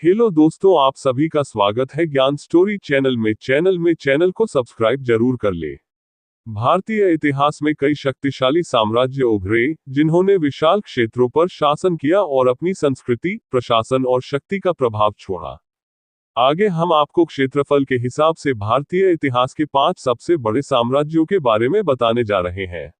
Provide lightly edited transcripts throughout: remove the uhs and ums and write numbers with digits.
Hello दोस्तों, आप सभी का स्वागत है ज्ञान स्टोरी चैनल को सब्सक्राइब जरूर कर ले। भारतीय इतिहास में कई शक्तिशाली साम्राज्य उभरे जिन्होंने विशाल क्षेत्रों पर शासन किया और अपनी संस्कृति, प्रशासन और शक्ति का प्रभाव छोड़ा। आगे हम आपको क्षेत्रफल के हिसाब से भारतीय इतिहास के 5 सबसे बड़े साम्राज्यों के बारे में बताने जा रहे हैं।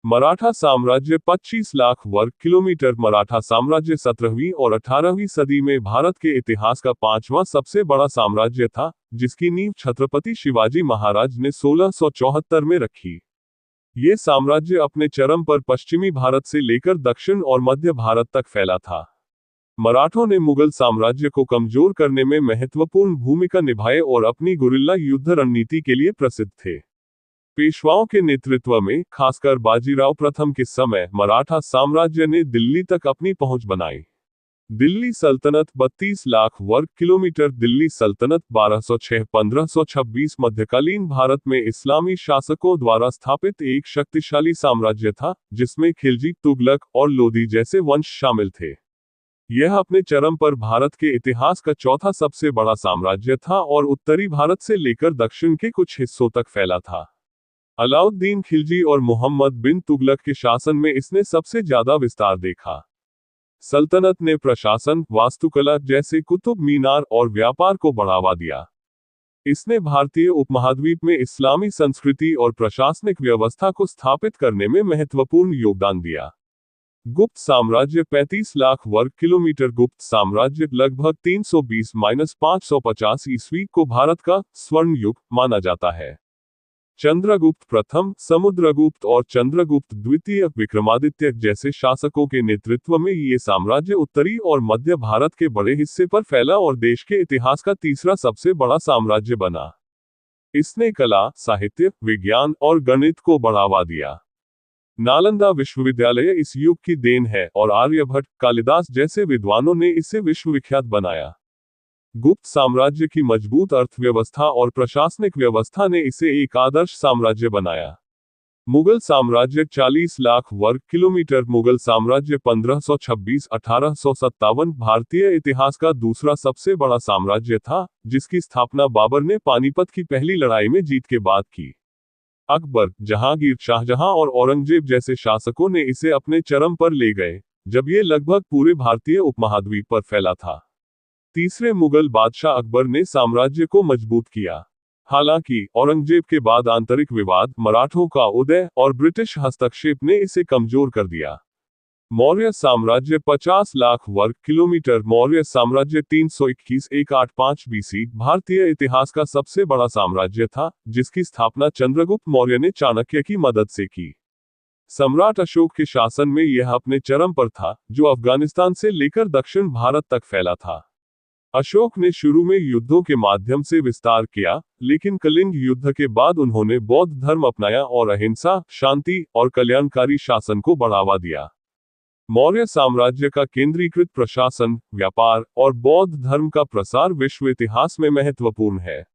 मराठा साम्राज्य 25 लाख वर्ग किलोमीटर। मराठा साम्राज्य 17वीं और 18वीं सदी में भारत के इतिहास का 5वां सबसे बड़ा साम्राज्य था, जिसकी नींव छत्रपति शिवाजी महाराज ने 1674 में रखी। ये साम्राज्य अपने चरम पर पश्चिमी भारत से लेकर दक्षिण और मध्य भारत तक फैला था। मराठों ने मुगल साम्राज्य को कमजोर करने में महत्वपूर्ण भूमिका निभाई और अपनी गुरिल्ला युद्ध रणनीति के लिए प्रसिद्ध थे। पेशवाओं के नेतृत्व में, खासकर बाजीराव प्रथम के समय, मराठा साम्राज्य ने दिल्ली तक अपनी पहुंच बनाई। दिल्ली सल्तनत 32 लाख वर्ग किलोमीटर। दिल्ली सल्तनत 1206-1526 मध्यकालीन भारत में इस्लामी शासकों द्वारा स्थापित एक शक्तिशाली साम्राज्य था, जिसमें खिलजी, तुगलक और लोधी जैसे वंश शामिल थे। यह अपने चरम पर भारत के इतिहास का चौथा सबसे बड़ा साम्राज्य था और उत्तरी भारत से लेकर दक्षिण के कुछ हिस्सों तक फैला था। अलाउद्दीन खिलजी और मोहम्मद बिन तुगलक के शासन में इसने सबसे ज्यादा विस्तार देखा। सल्तनत ने प्रशासन, वास्तुकला जैसे कुतुब मीनार और व्यापार को बढ़ावा दिया। इसने भारतीय उपमहाद्वीप में इस्लामी संस्कृति और प्रशासनिक व्यवस्था को स्थापित करने में महत्वपूर्ण योगदान दिया। गुप्त साम्राज्य 35 लाख वर्ग किलोमीटर। गुप्त साम्राज्य लगभग 320-550 ईस्वी को भारत का स्वर्ण युग माना जाता है। चंद्रगुप्त प्रथम, समुद्रगुप्त और चंद्रगुप्त द्वितीय, विक्रमादित्य जैसे शासकों के नेतृत्व में ये साम्राज्य उत्तरी और मध्य भारत के बड़े हिस्से पर फैला और देश के इतिहास का तीसरा सबसे बड़ा साम्राज्य बना। इसने कला, साहित्य, विज्ञान और गणित को बढ़ावा दिया। नालंदा विश्वविद्यालय इस युग की देन है और आर्यभट्ट, कालिदास जैसे विद्वानों ने इसे विश्वविख्यात बनाया। गुप्त साम्राज्य की मजबूत अर्थव्यवस्था और प्रशासनिक व्यवस्था ने इसे एक आदर्श साम्राज्य बनाया। मुगल साम्राज्य 40 लाख वर्ग किलोमीटर। मुगल साम्राज्य 1526-1857 भारतीय इतिहास का दूसरा सबसे बड़ा साम्राज्य था, जिसकी स्थापना बाबर ने पानीपत की पहली लड़ाई में जीत के बाद की। अकबर, जहांगीर, शाहजहां और औरंगजेब जैसे शासकों ने इसे अपने चरम पर ले गए, जब ये लगभग पूरे भारतीय उपमहाद्वीप पर फैला था। तीसरे मुगल बादशाह अकबर ने साम्राज्य को मजबूत किया। हालांकि औरंगजेब के बाद आंतरिक विवाद, मराठों का उदय और ब्रिटिश हस्तक्षेप ने इसे कमजोर कर दिया। मौर्य साम्राज्य 50 लाख वर्ग किलोमीटर। मौर्य साम्राज्य 321-185 बीसी भारतीय इतिहास का सबसे बड़ा साम्राज्य था, जिसकी स्थापना चंद्रगुप्त मौर्य ने चाणक्य की मदद से की। सम्राट अशोक के शासन में यह अपने चरम पर था, जो अफगानिस्तान से लेकर दक्षिण भारत तक फैला था। अशोक ने शुरू में युद्धों के माध्यम से विस्तार किया, लेकिन कलिंग युद्ध के बाद उन्होंने बौद्ध धर्म अपनाया और अहिंसा, शांति और कल्याणकारी शासन को बढ़ावा दिया। मौर्य साम्राज्य का केंद्रीकृत प्रशासन, व्यापार और बौद्ध धर्म का प्रसार विश्व इतिहास में महत्वपूर्ण है।